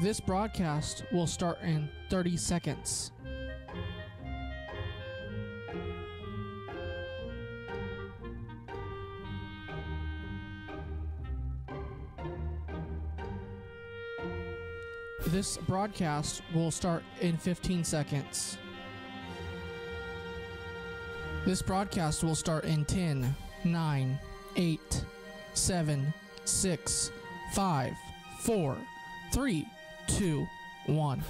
This broadcast will start in 30 seconds. This broadcast will start in 15 seconds. This broadcast will start in 10, 9, 8, 7, 6, 5, 4, 3, 2, 1.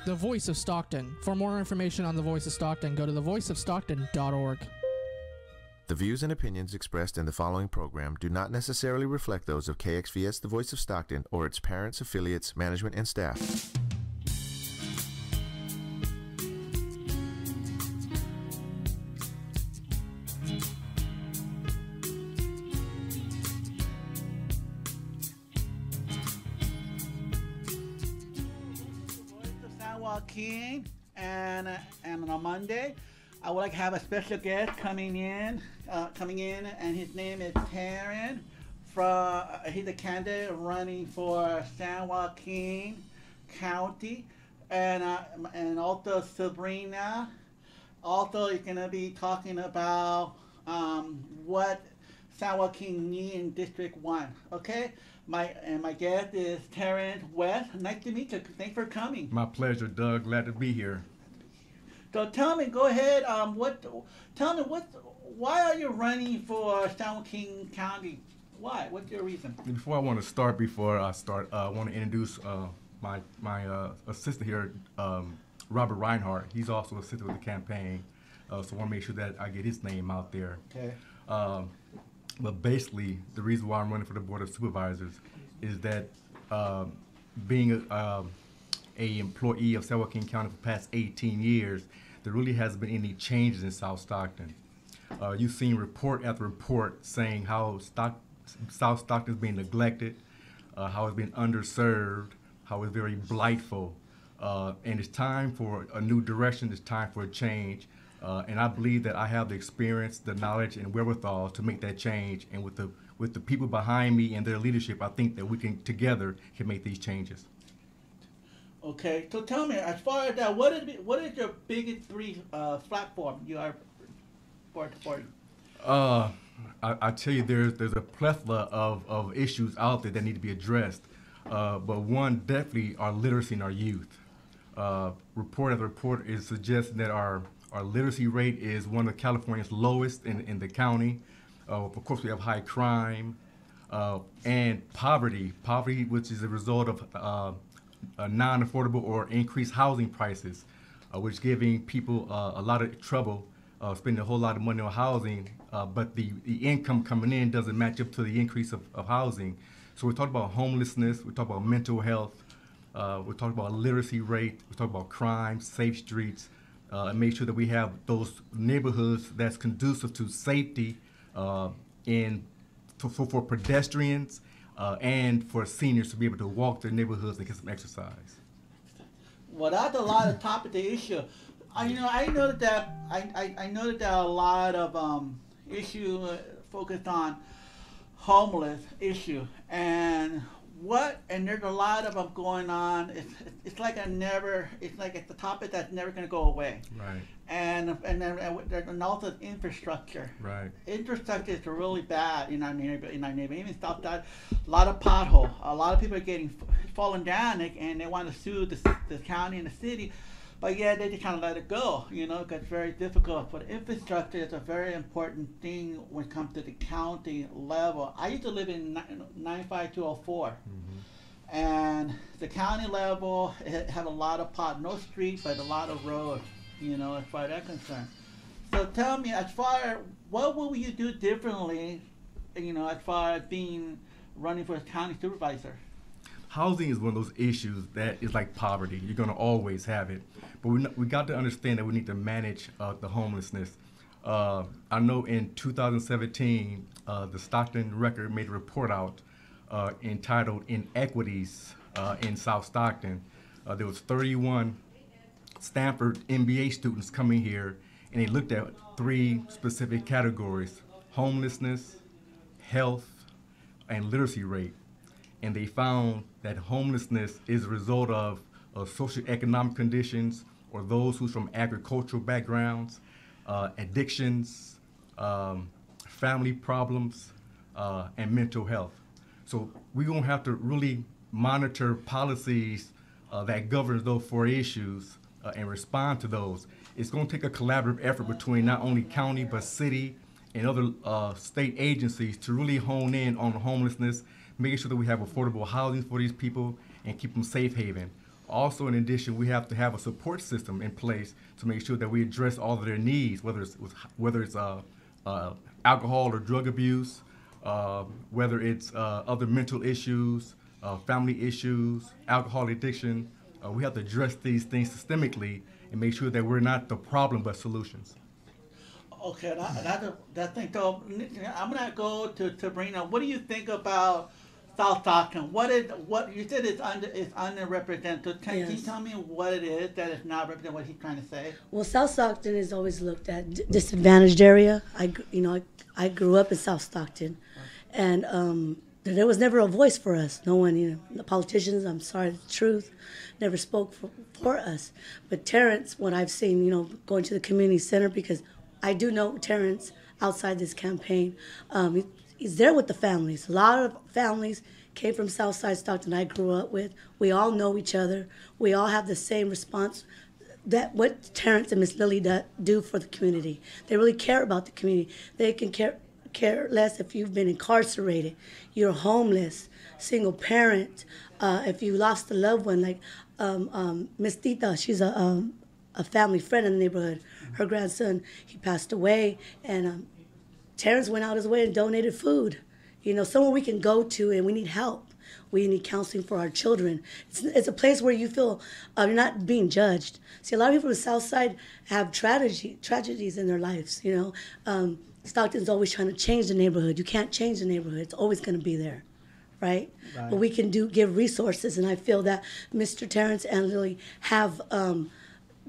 The Voice of Stockton. For more information on The Voice of Stockton, go to thevoiceofstockton.org. The views and opinions expressed in the following program do not necessarily reflect those of KXVS The Voice of Stockton or its parents, affiliates, management, and staff. Joaquin, and on Monday, I would like to have a special guest coming in, and his name is Terrence. He's a candidate running for San Joaquin County, and also Sabrina. Also, he's gonna be talking about what San Joaquin needs in District 1. Okay. My guest is Terrence West. Nice to meet you. Thanks for coming. My pleasure, Doug. Glad to be here. So tell me, go ahead. Why are you running for San Joaquin County? Why? What's your reason? Before I want to introduce my assistant here, Robert Reinhardt. He's also assistant with the campaign, so I want to make sure that I get his name out there. Okay. But basically, the reason why I'm running for the Board of Supervisors is that being a employee of San Joaquin County for the past 18 years, there really hasn't been any changes in South Stockton. You've seen report after report saying how South Stockton is being neglected, how it's been underserved, how it's very blightful. And it's time for a new direction, it's time for a change. And I believe that I have the experience, the knowledge, and wherewithal to make that change. And with the people behind me and their leadership, I think that we can together make these changes. Okay, so tell me, as far as that, what is your biggest three platform you are for? I tell you, there's a plethora of issues out there that need to be addressed. But one definitely our literacy in our youth. Report after report is suggesting that our literacy rate is one of California's lowest in the county. Of course, we have high crime and poverty, which is a result of non-affordable or increased housing prices, which is giving people a lot of trouble, spending a whole lot of money on housing, but the income coming in doesn't match up to the increase of housing. So we're talking about homelessness, we're talking about mental health, we're talking about literacy rate, we're talking about crime, safe streets, and make sure that we have those neighborhoods that's conducive to safety for pedestrians and for seniors to be able to walk their neighborhoods and get some exercise. Well, that's a lot of topic to issue. I know that there are a lot of issue focused on homeless issue and there's a lot of them going on. It's like it's a topic that's never going to go away. Right. And also infrastructure. Right. Infrastructure is really bad in our neighborhood. Even stop that. A lot of pothole. A lot of people are getting fallen down, and they want to sue the county and the city. But yeah, they just kind of let it go, because it's very difficult. But infrastructure is a very important thing when it comes to the county level. I used to live in 95204, and the county level it had a lot of no streets, but a lot of roads, as far as that's concerned. So tell me, what will you do differently, as far as running for county supervisor? Housing is one of those issues that is like poverty. You're going to always have it. But we got to understand that we need to manage the homelessness. I know in 2017, the Stockton Record made a report out entitled Inequities in South Stockton. There was 31 Stanford MBA students coming here, and they looked at 3 specific categories: homelessness, health, and literacy rate. and they found that homelessness is a result of socioeconomic conditions or those who's from agricultural backgrounds, addictions, family problems, and mental health. So we're going to have to really monitor policies that govern those four issues and respond to those. It's going to take a collaborative effort between not only county but city and other state agencies to really hone in on homelessness, making sure that we have affordable housing for these people and keep them safe haven. Also, in addition, we have to have a support system in place to make sure that we address all of their needs, whether it's alcohol or drug abuse, whether it's other mental issues, family issues, alcohol addiction. We have to address these things systemically and make sure that we're not the problem but solutions. Okay, that thing. So I'm gonna go to Sabrina. What do you think about South Stockton? What you said is underrepresented. So can you tell me what it is that is not representing what he's trying to say? Well, South Stockton is always looked at disadvantaged area. I grew up in South Stockton, and there was never a voice for us. No one, the politicians. I'm sorry, the truth, never spoke for us. But Terrence, what I've seen, going to the community center, because I do know Terrence outside this campaign. He's there with the families. A lot of families came from Southside Stockton I grew up with. We all know each other. We all have the same response. That what Terrence and Miss Lily do for the community. They really care about the community. They can care less if you've been incarcerated, you're homeless, single parent, if you lost a loved one, like Miss Tita, she's a family friend in the neighborhood. Her grandson, he passed away, and Terrence went out his way and donated food. Somewhere we can go to, and we need help. We need counseling for our children. It's a place where you feel you're not being judged. See, a lot of people on the South Side have tragedies in their lives. Stockton's always trying to change the neighborhood. You can't change the neighborhood. It's always going to be there, right? But we can give resources, and I feel that Mr. Terrence and Lily have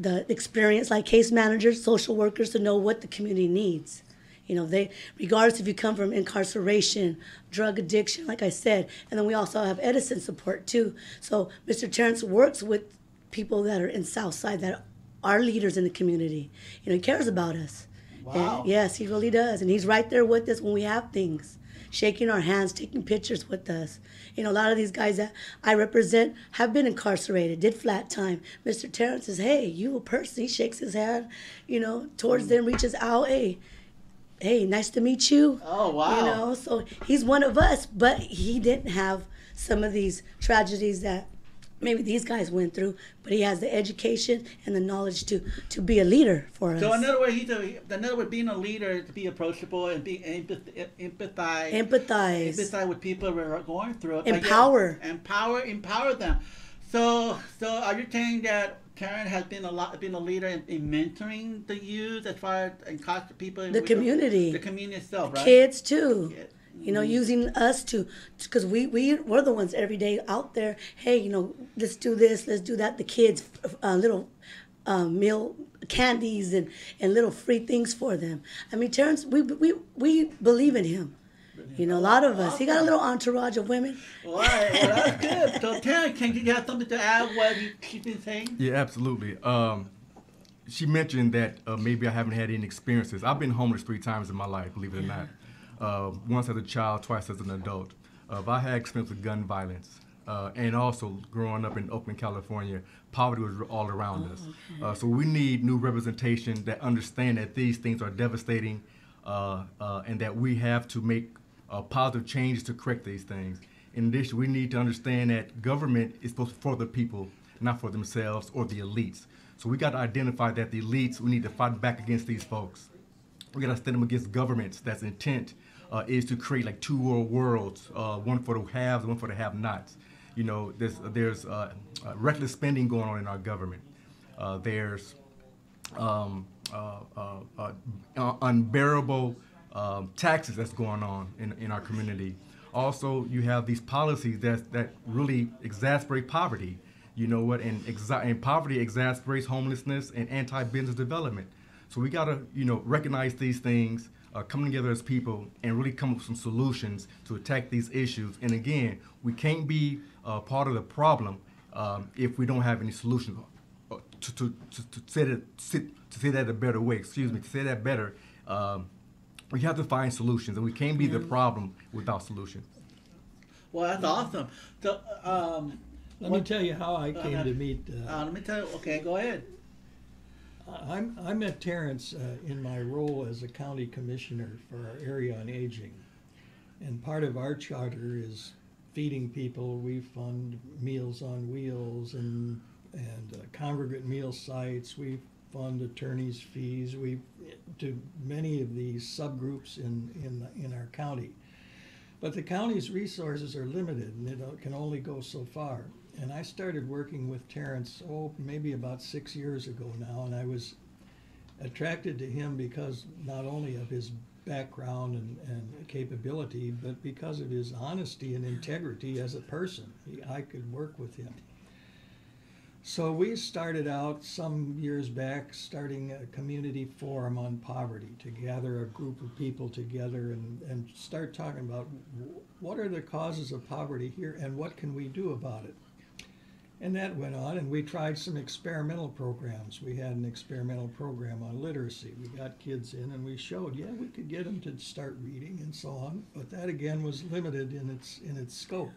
the experience, like case managers, social workers, to know what the community needs. They, regardless if you come from incarceration, drug addiction, like I said, and then we also have Edison support too. So Mr. Terrence works with people that are in Southside that are leaders in the community. He cares about us. Wow. And yes, he really does. And he's right there with us when we have things, shaking our hands, taking pictures with us. A lot of these guys that I represent have been incarcerated, did flat time. Mr. Terrence says, hey, you a person. He shakes his hand, towards them, reaches out, hey, nice to meet you. Oh, wow. So he's one of us, but he didn't have some of these tragedies that maybe these guys went through, but he has the education and the knowledge to be a leader for us. So another way, being a leader is to be approachable and be empathize with people who are going through it. Empower them. So are you saying that Terrence has been a leader in mentoring the youth as far as people, the community itself, right? Kids too. Yeah. Using us because we're the ones every day out there. Hey, let's do this, let's do that. The kids, little meal candies and little free things for them. I mean, Terrence, we believe in him. A lot of us. He got a little entourage of women. All right, well, that's good. So, Terrence, can you have something to add what she's been saying? Yeah, absolutely. She mentioned that maybe I haven't had any experiences. I've been homeless 3 times in my life, believe it or not. Once as a child, twice as an adult. I had experience with gun violence, and also growing up in Oakland, California, poverty was all around us. Okay. So we need new representation that understand that these things are devastating, and that we have to make positive changes to correct these things. In addition, we need to understand that government is supposed to for the people, not for themselves or the elites. So we got to identify that the elites, we need to fight back against these folks. We got to stand them against governments that's intent is to create like 2 worlds, one for the haves, one for the have-nots. There's reckless spending going on in our government. There's unbearable taxes that's going on in our community. Also, you have these policies that really exasperate poverty. And poverty exasperates homelessness and anti-business development. So we gotta, recognize these things, come together as people and really come up with some solutions to attack these issues. And again, we can't be part of the problem if we don't have any solutions. To say that a better way, to say that better, we have to find solutions, and we can't be the problem without solutions. Well, that's awesome. So, Let me tell you how I came to meet. let me tell you. Okay, go ahead. I met Terrence in my role as a county commissioner for our area on aging, and part of our charter is feeding people. We fund Meals on Wheels and congregate meal sites. We fund attorneys' fees. We to many of these subgroups in our county. But the county's resources are limited, and it can only go so far. And I started working with Terrence, maybe about 6 years ago now, and I was attracted to him because not only of his background and capability, but because of his honesty and integrity as a person. I could work with him. So we started out some years back starting a community forum on poverty to gather a group of people together and start talking about what are the causes of poverty here and what can we do about it. And that went on, and we tried some experimental programs. We had an experimental program on literacy. We got kids in and we showed, yeah, we could get them to start reading and so on, but that again was limited in its scope.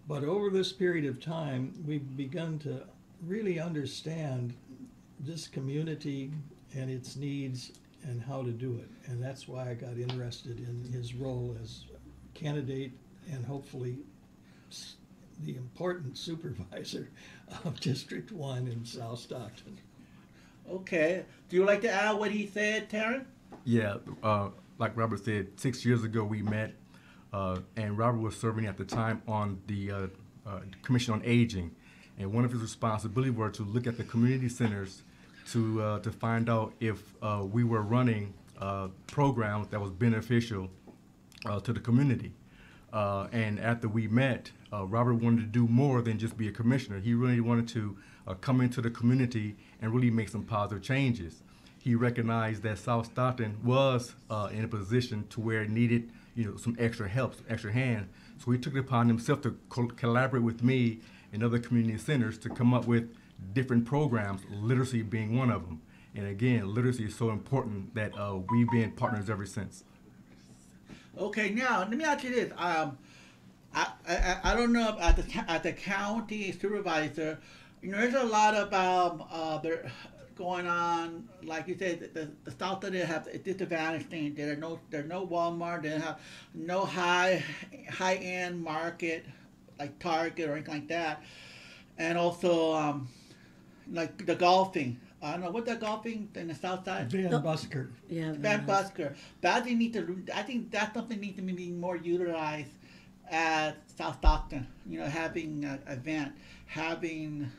But over this period of time, we've begun to really understand this community and its needs and how to do it. And that's why I got interested in his role as candidate and hopefully the important supervisor of District 1 in South Stockton. Okay. Do you like to add what he said, Terrence? Yeah, like Robert said, 6 years ago we met, and Robert was serving at the time on the Commission on Aging, and one of his responsibilities were to look at the community centers to find out if we were running programs that was beneficial to the community. And after we met, Robert wanted to do more than just be a commissioner. He really wanted to come into the community and really make some positive changes. He recognized that South Stockton was in a position to where it needed, some extra help, some extra hands. So he took it upon himself to collaborate with me and other community centers to come up with different programs, literacy being one of them. And again, literacy is so important that we've been partners ever since. Okay, now let me ask you this. I don't know at the county supervisor, there's a lot about there going on. Like you said, the South that they have a disadvantage thing. There's no Walmart. They have no high end market like Target or anything like that, and also like the golfing. I don't know what the golfing in the South Side. Van Busker. Yeah, Van Busker. But I think that's something needs to be more utilized at South Stockton. Having an event, having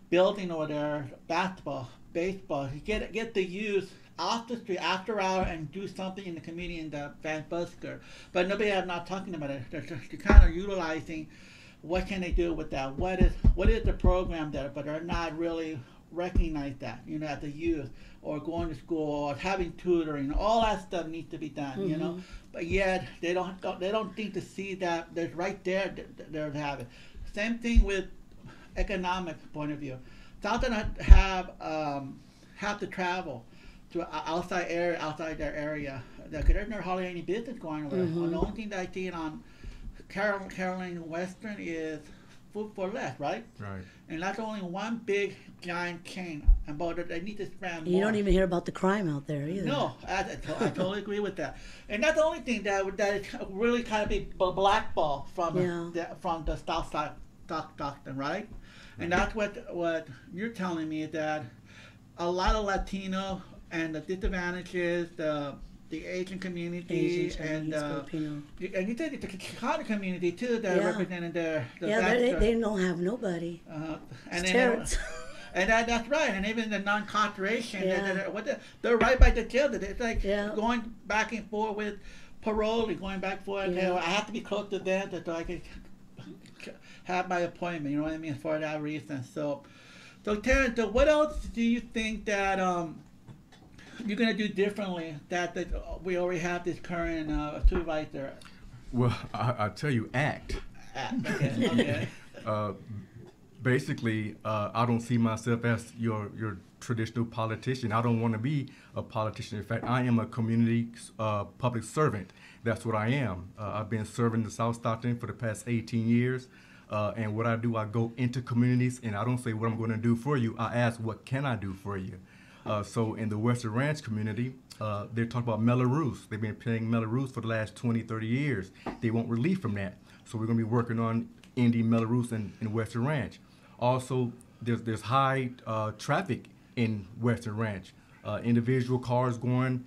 building over there, basketball, baseball. Get the youth off the street after hour and do something in the community in the Van Busker. But nobody is not talking about it. They're kind of utilizing. What can they do with that? What is the program there? But they're not really recognize that, at the youth, or going to school, or having tutoring. All that stuff needs to be done, But yet they don't think to see that there's right there to have it. Same thing with economic point of view. South doesn't have to travel to outside their area. Because there's not hardly any business going over there. The only thing that I see on Caroline Western is Food for Less, right? Right. And that's only one big giant chain. But they need to spend more. You don't even hear about the crime out there either. No, I totally agree with that. And that's the only thing that is really kind of be blackball from the South Side Stockton, right? And that's what you're telling me, is that a lot of Latino and the disadvantages, the Asian community, and you said the Chicano community too, that represented the they don't have nobody. And it's Terrence. And that's right. And even the non-incarceration, they're right by the jail. It's like going back and forth with parole, going back and forth. I have to be close to them so I can have my appointment. You know what I mean? For that reason. So Terrence, what else do you think that you're gonna do differently that we already have this current supervisor? Well, I tell you, act. Okay. Okay. Basically, I don't see myself as your traditional politician. I don't want to be a politician. In fact, I am a community public servant. That's what I am. I've been serving the South Stockton for the past 18 years. And what I do, I go into communities and I don't say what I'm going to do for you. I ask, what can I do for you? So in the Western Ranch community, they're talking about Melrose. They've been paying Melrose for the last 20, 30 years. They want relief from that. So we're going to be working on ending Melrose in Western Ranch. Also, there's high traffic in Western Ranch. Individual cars going,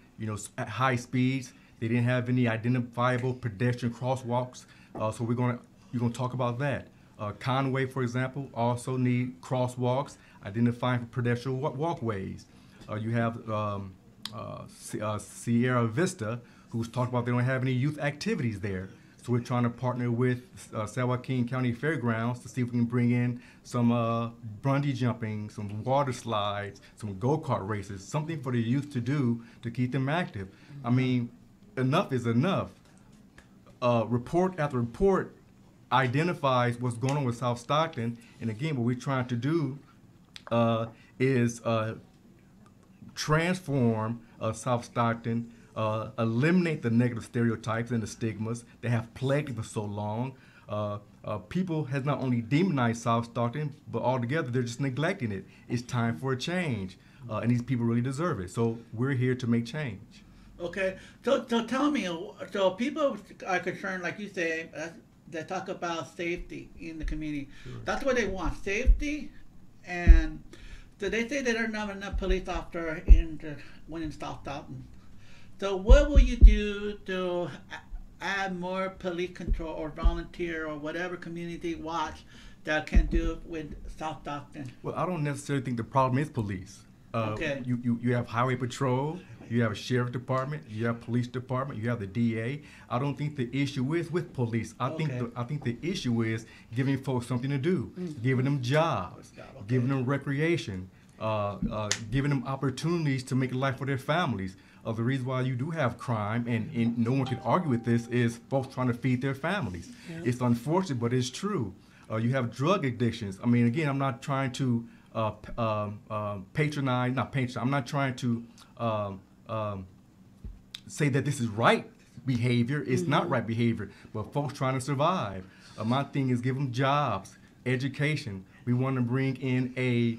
at high speeds. They didn't have any identifiable pedestrian crosswalks. So you're going to talk about that. Conway, for example, also need crosswalks, identifying for pedestrian walkways. You have Sierra Vista, who's talking about they don't have any youth activities there. So we're trying to partner with San Joaquin County Fairgrounds to see if we can bring in some bungee jumping, some water slides, some go-kart races, something for the youth to do to keep them active. I mean, enough is enough. Report after report identifies what's going on with South Stockton. And again, what we're trying to do is transform South Stockton, eliminate the negative stereotypes and the stigmas that have plagued it for so long. People has not only demonized South Stockton, but altogether they're just neglecting it. It's time for a change, and these people really deserve it. So we're here to make change. Okay, so tell me, so people are concerned, like you say, they talk about safety in the community. Sure. That's what they want, safety, and so they say that there are not enough police officers in South Stockton. So what will you do to add more police control or volunteer or whatever community watch that can do with South Stockton? Well, I don't necessarily think the problem is police. Okay. You have highway patrol, you have a sheriff department, you have police department, you have the DA. I don't think the issue is with police. I think the issue is giving folks something to do, giving them jobs, giving them recreation, giving them opportunities to make a life for their families. The reason why you do have crime, and no one can argue with this, is folks trying to feed their families. Yeah. It's unfortunate, but it's true. You have drug addictions. I mean, again, I'm not trying to patronize, I'm not trying to say that this is right behavior. It's not right behavior, but folks trying to survive. My thing is give them jobs, education. We want to bring in a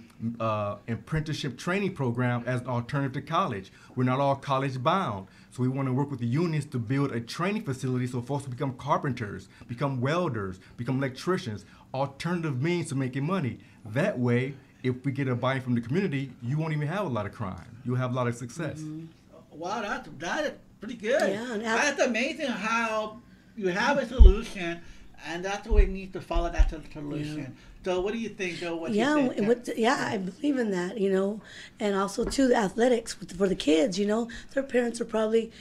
apprenticeship training program as an alternative to college. We're not all college bound. So we want to work with the unions to build a training facility so folks will become carpenters, become welders, become electricians, alternative means to making money. That way, if we get a buy-in from the community, you won't even have a lot of crime. You'll have a lot of success. Wow, that is pretty good. Yeah, that's amazing how you have a solution, and that's what we need to follow that solution. Yeah. So what do you think, Joe? I believe in that, and also too, the athletics for the kids, their parents are probably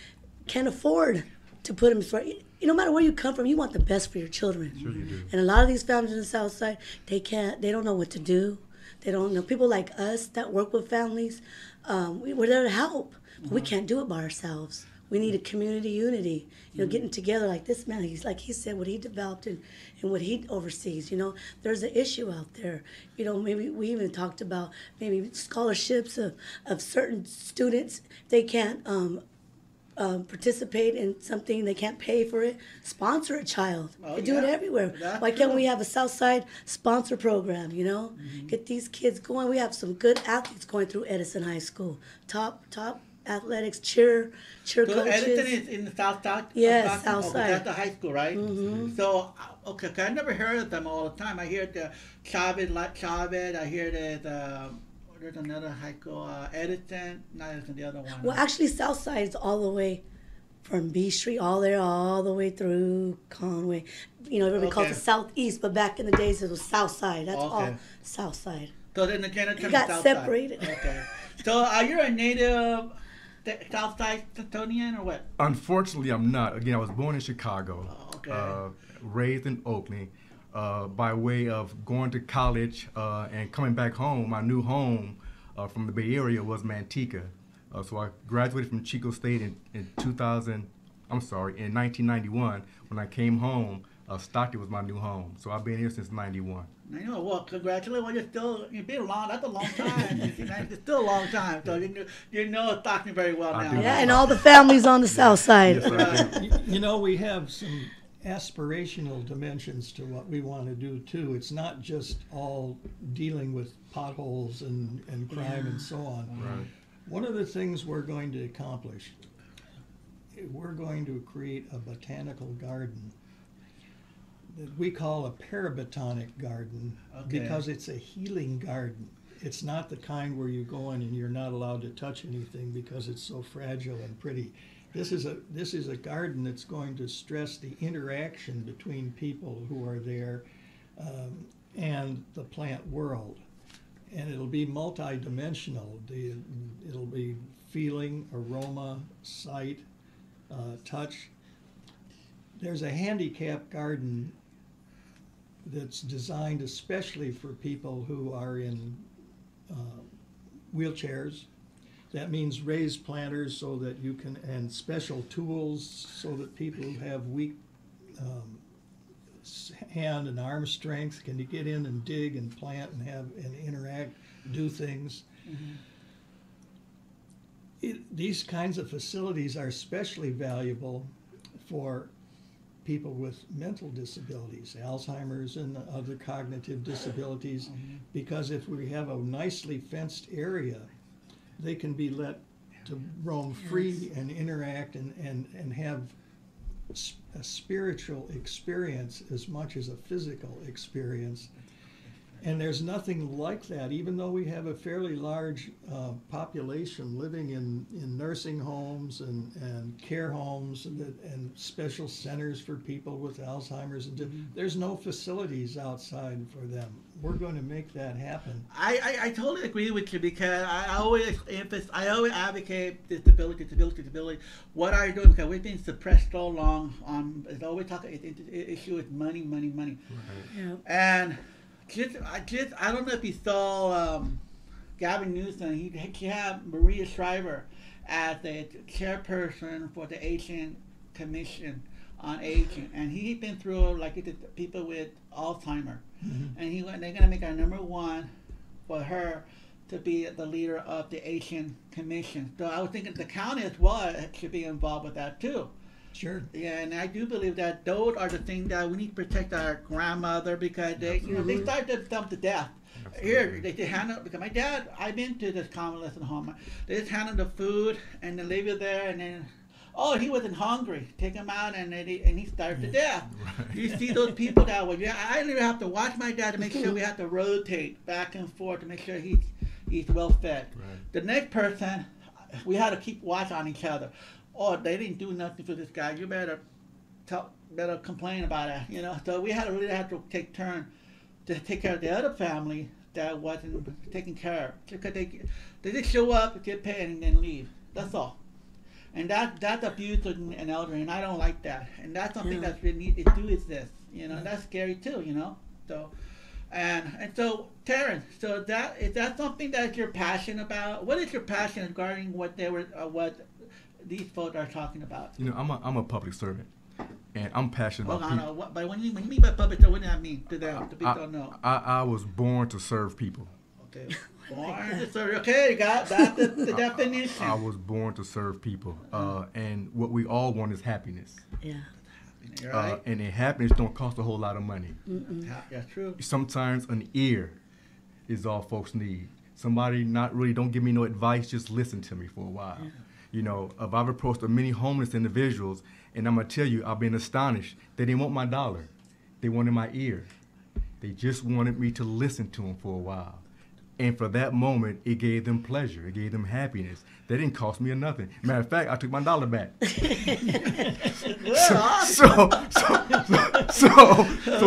can't afford to put them for. No matter where you come from, you want the best for your children. Sure you do. And a lot of these families in the South Side, they don't know what to do. They don't know. People like us that work with families, we're there to help. But we can't do it by ourselves. We need a community unity, getting together like this man. He's like he said, what he developed and what he oversees. There's an issue out there. Maybe we even talked about maybe scholarships of certain students. They can't participate in something, they can't pay for it. Sponsor a child. They do it everywhere. Why can't we have a Southside sponsor program? Get these kids going. We have some good athletes going through Edison High School. Top athletics, cheer coaches. Edison is in the South Side? Yes, South Side. That's the high school, right? Mm-hmm. So, I never heard of them all the time. I hear the Chavez, I hear there's another high school, Edison, not Edison, the other one. Well, actually, South Side is all the way from B Street, all the way through Conway. Everybody calls it Southeast, but back in the days it was South Side. That's all South Side. So then the general got South separated. Side. Okay. So are you a native South Side Stocktonian or what? Unfortunately, I'm not. Again, I was born in Chicago, raised in Oakland. By way of going to college and coming back home, my new home from the Bay Area was Manteca. So I graduated from Chico State in 1991. When I came home, Stockton was my new home. So I've been here since 91. I know. Well, congratulations. Well, you've been long. That's a long time. It's still a long time. So you know Stockton very well now. Yeah, and all the families on the south side. Yes, I do. You know, we have some aspirational dimensions to what we want to do too. It's not just all dealing with potholes and crime and so on. Right. One of the things we're going to accomplish, we're going to create a botanical garden that we call a parabotanic garden, because it's a healing garden. It's not the kind where you go in and you're not allowed to touch anything because it's so fragile and pretty. This is a garden that's going to stress the interaction between people who are there and the plant world. And it'll be multi-dimensional. It'll be feeling, aroma, sight, touch. There's a handicap garden that's designed especially for people who are in wheelchairs. That means raised planters so that you can, and special tools so that people who have weak hand and arm strength can get in and dig and plant and have and interact, do things. These kinds of facilities are especially valuable for people with mental disabilities, Alzheimer's and other cognitive disabilities, because if we have a nicely fenced area, they can be let to roam free and interact and have a spiritual experience as much as a physical experience. And there's nothing like that, even though we have a fairly large population living in nursing homes and care homes and special centers for people with Alzheimer's. There's no facilities outside for them. We're going to make that happen. I totally agree with you, because I always advocate disability. What are you doing? Because we've been suppressed so long. It's always issue with money. Right. Yeah. And I don't know if you saw Gavin Newsom. He had Maria Shriver as the chairperson for the Asian Commission on Aging, and he's been through like people with Alzheimer's, and they're gonna make our #1 for her to be the leader of the Asian Commission. So I was thinking the county as well should be involved with that too. Sure. Yeah, and I do believe that those are the things that we need to protect our grandmother, because they start to dump to death. Here, they handle, because my dad, I've been to this convalescent home. They just handle the food and they leave it there, and then, oh, he wasn't hungry. Take him out and he starved to death. Right. You see those people that way. Yeah, I literally have to watch my dad to make sure we have to rotate back and forth to make sure he's well fed. Right. The next person, we had to keep watch on each other. Oh, they didn't do nothing for this guy. You better complain about it, you know. So we really had to take turn to take care of the other family that wasn't taken care of, because they just show up, get paid, and then leave. That's all. And that's abuse an elderly, and I don't like that. And that's something that's really exist, you know. That's scary too, you know. So, and so Terrence, so is that something that you're passionate about? What is your passion regarding what these folks are talking about? You know, I'm a public servant, and I'm passionate about people. But when you mean by public servant, what does that mean to them? The people don't know. I was born to serve people. Okay. Born to serve. Okay, you got that's the definition. I was born to serve people, and what we all want is happiness. Yeah. You're right. And happiness don't cost a whole lot of money. Yeah, true. Sometimes an ear is all folks need. Somebody don't give me no advice, just listen to me for a while. Yeah. You know, I've approached many homeless individuals, and I'm going to tell you, I've been astonished. They didn't want my dollar. They wanted my ear. They just wanted me to listen to them for a while. And for that moment, it gave them pleasure. It gave them happiness. They didn't cost me nothing. Matter of fact, I took my dollar back. So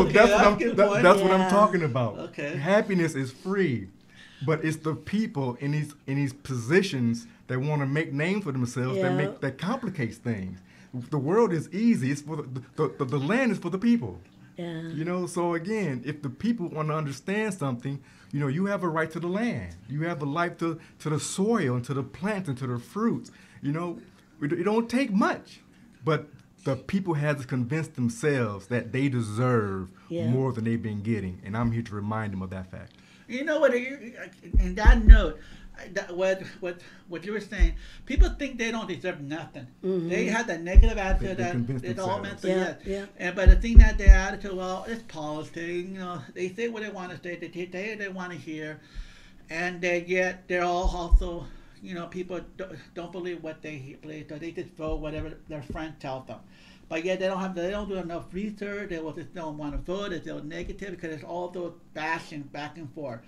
that's what I'm talking about. Okay. Happiness is free, but it's the people in these positions that want to make names for themselves that complicates things. The world is easy. It's for the land is for the people. Yeah. You know, so again, if the people want to understand something, you know, you have a right to the land. You have a right to the soil and to the plants and to the fruits. You know, it don't take much, but the people have to convince themselves that they deserve more than they've been getting, and I'm here to remind them of that fact. You know what? In that note, what you were saying, people think they don't deserve nothing. Mm-hmm. They have that negative attitude They that convince it's all themselves. meant to Yeah. And but the thing that their attitude, well, it's politics. You know, they say what they want to say. They want to hear, and yet they're all also, you know, people don't believe what they believe, so they just vote whatever their friend tells them. But yet they don't do enough research. They just don't want to vote. They're still negative because it's all those bashing back and forth.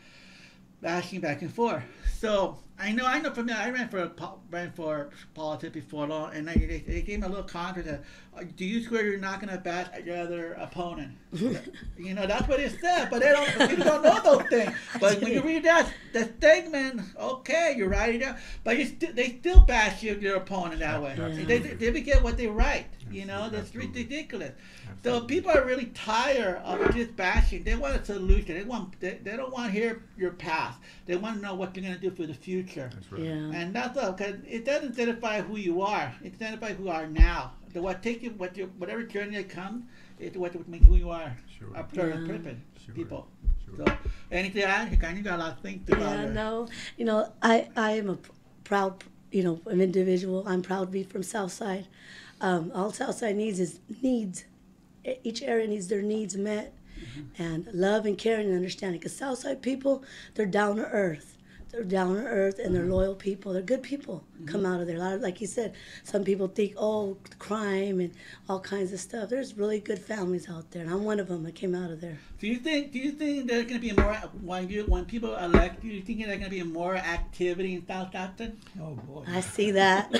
So I know. For me, I ran for politics before long, and they gave me a little contract. Do you swear you're not going to bash your other opponent? You know, that's what it said. But people don't know those things. But when you read that statement, okay, you write it down. But they still bash your opponent that way. They get what they write. You know, that's ridiculous. So people are really tired of just bashing. They want a solution. They don't want to hear your past. They want to know what you're going to do for the future. That's right. Yeah. And that's all, because it doesn't identify who you are. It identifies who you are now. Whatever journey that comes, it's what makes who you are. Sure. A purpose, people. Sure. So, anything to add? You got a lot of things to Yeah, no. You know, I am a proud, you know, an individual. I'm proud to be from Southside. All Southside needs is needs. Each area needs their needs met, and love and caring and understanding. Because Southside people, they're down to earth. They're down to earth and they're loyal people. They're good people. Come out of there. A lot of, like you said, some people think, oh, crime and all kinds of stuff. There's really good families out there, and I'm one of them that came out of there. Do you think there's going to be more when people elect you? Do you think there's going to be more activity in South Stockton? Oh boy. I see that.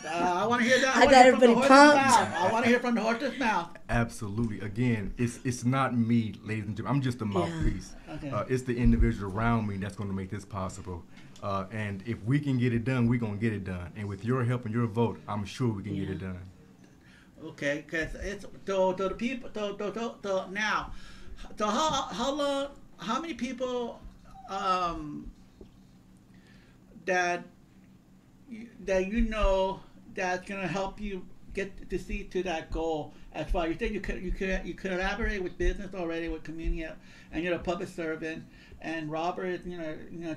I want to hear that. I got everybody pumped. I want to hear from the horse's mouth. Absolutely. Again, it's not me, ladies and gentlemen. I'm just a mouthpiece. Okay. It's the individual around me that's going to make this possible. And if we can get it done, we're going to get it done. And with your help and your vote, I'm sure we can get it done. Okay, because it's the people now. So how long? How many people that you know that's gonna help you get to see to that goal? As far you think you collaborate with business already, with community, and you're a public servant, and Robert is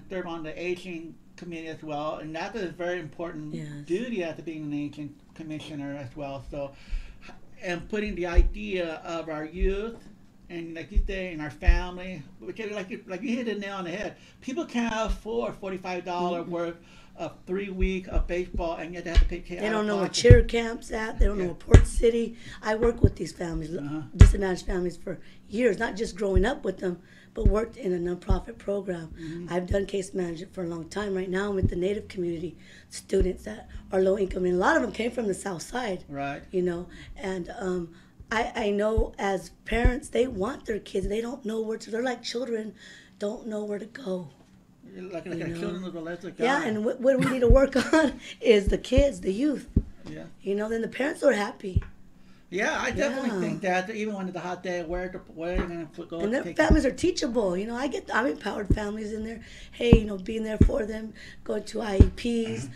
serve on the aging committee as well, and that is a very important duty as being an aging commissioner as well. So, and putting the idea of our youth, and like you say, in our family, which like you hit the nail on the head. People can't afford $45 worth of 3 week of baseball, and yet they have to pay. They don't know where cheer camps at. They don't know where Port City. I work with these families, disadvantaged families, for years. Not just growing up with them, but worked in a nonprofit program. I've done case management for a long time. Right now, I'm with the Native community students that are low income, and a lot of them came from the South Side. Right. You know, and I know as parents, they want their kids. They don't know where to. They're like children, don't know where to go. Like children of the lesser God. Yeah, and what we need to work on is the kids, the youth. Yeah. You know, then the parents are happy. Yeah, I definitely think that even when it's a hot day, where are you going to go? And their families are teachable. You know, I'm empowered families in there. Hey, you know, being there for them, going to IEPs,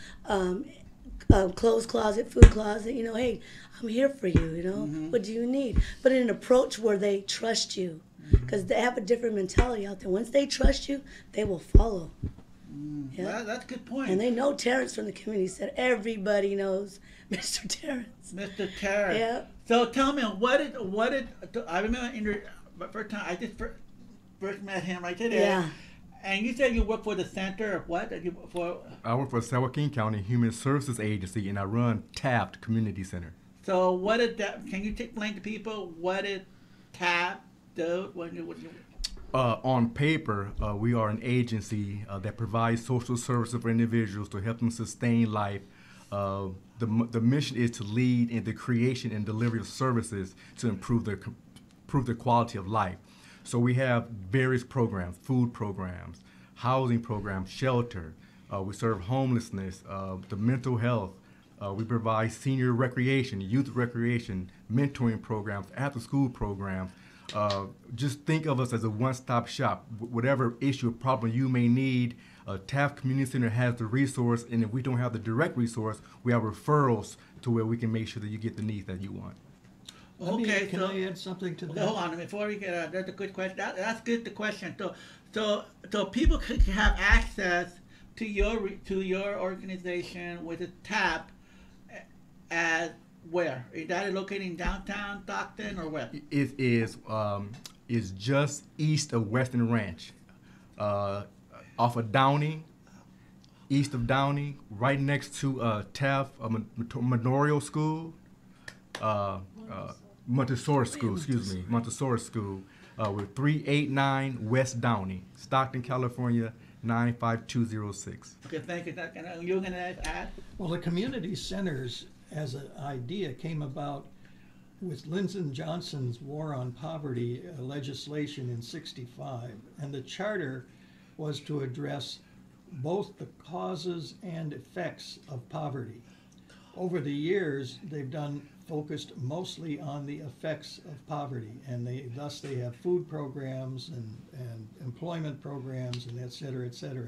clothes closet, food closet. You know, hey, I'm here for you. You know, what do you need? But in an approach where they trust you, because they have a different mentality out there. Once they trust you, they will follow. Yeah, that's a good point. And they know Terrence from the community. Said everybody knows Mr. Terrence. Mr. Terrence. Yeah. So tell me, what did I remember in your first time? I just first met him right today. Yeah. And you said you work for the center of what? I work for Joaquin County Human Services Agency, and I run Taft Community Center. So what did that? Can you explain to people what did Taft do? On paper, we are an agency that provides social services for individuals to help them sustain life. The mission is to lead in the creation and delivery of services to improve their quality of life. So we have various programs, food programs, housing programs, shelter. We serve homelessness, the mental health. We provide senior recreation, youth recreation, mentoring programs, after-school programs. Just think of us as a one-stop shop. Whatever issue or problem you may need, Taft Community Center has the resource, and if we don't have the direct resource, we have referrals to where we can make sure that you get the needs that you want. Okay, Can I add something to that? Hold on, before we get that's a good question. That's good. The question. So people can have access to your organization with a tap at where? Is that located in downtown Stockton or where? It is just east of Western Ranch, off of Downey, east of Downey, right next to Taft Memorial School, Montessori School. Excuse me, Montessori School. With 389 West Downey, Stockton, California, 95206. Okay, thank you. And you're going to add? Well, the community centers as an idea came about with Lyndon Johnson's War on Poverty legislation in '65, and the charter was to address both the causes and effects of poverty. Over the years, they've focused mostly on the effects of poverty, and thus they have food programs and employment programs and et cetera, et cetera.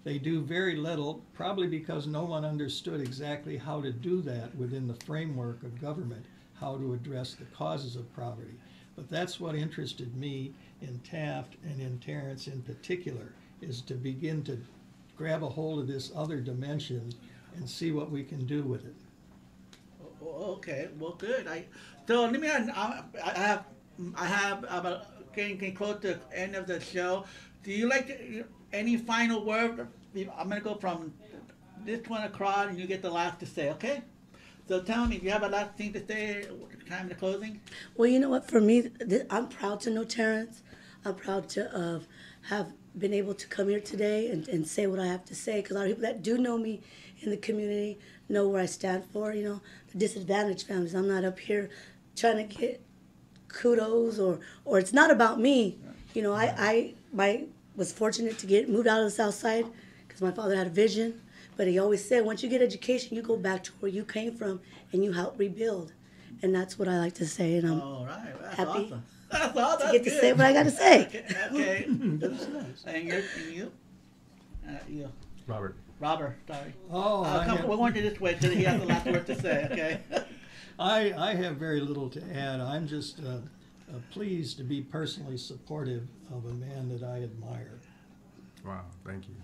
They do very little, probably because no one understood exactly how to do that within the framework of government, how to address the causes of poverty. But that's what interested me in Taft and in Terrence in particular, is to begin to grab a hold of this other dimension and see what we can do with it. Okay, well, good. So let me. I have about getting close to the end of the show. Do you any final word? I'm gonna go from this one across, and you get the last to say. Okay. So tell me, do you have a last thing to say? Time to closing. Well, you know what? For me, I'm proud to know Terrence. I'm proud to have been able to come here today and say what I have to say, because a lot of people that do know me in the community know where I stand for, the disadvantaged families. I'm not up here trying to get kudos or it's not about me. I was fortunate to get moved out of the South Side because my father had a vision, but he always said, once you get education, you go back to where you came from and you help rebuild. And that's what I like to say, and I'm happy awesome. That's awesome. to get to say what I got to say. Okay. That's nice. And you? You. Robert, sorry. Oh, we're going to this way so that he has the last word to say, okay? I have very little to add. I'm just pleased to be personally supportive of a man that I admire. Wow, thank you.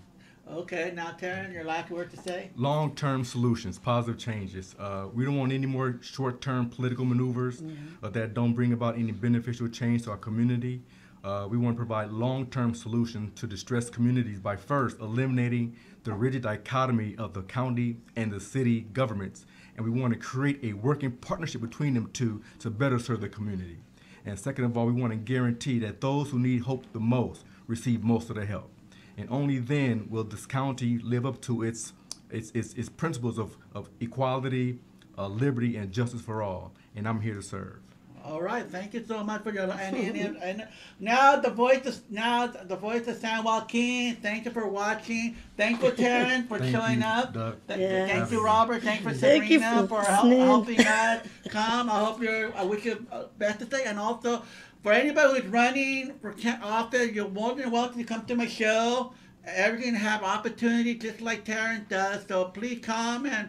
Okay, now Terrence, your last word to say? Long-term solutions, positive changes. We don't want any more short-term political maneuvers that don't bring about any beneficial change to our community. We want to provide long-term solutions to distressed communities by first eliminating the rigid dichotomy of the county and the city governments. And we want to create a working partnership between them two to better serve the community. And second of all, we want to guarantee that those who need hope the most receive most of the help. And only then will this county live up to its principles of equality, liberty, and justice for all. And I'm here to serve. All right, thank you so much for your and now the voice of San Joaquin. Thank you for watching. Thank you, Terrence, for showing up. Thank you, Robert. Thank you, Sabrina, for helping us come. I wish you best to say, and also for anybody who's running for office, you're more than welcome to come to my show. Everything have opportunity just like Terrence does. So please come, and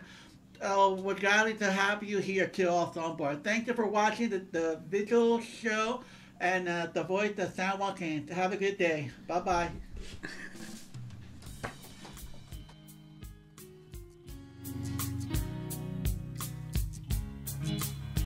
we're glad to have you here too, also on board. Thank you for watching the Vigil show and the voice of San Joaquin. Have a good day. Bye-bye.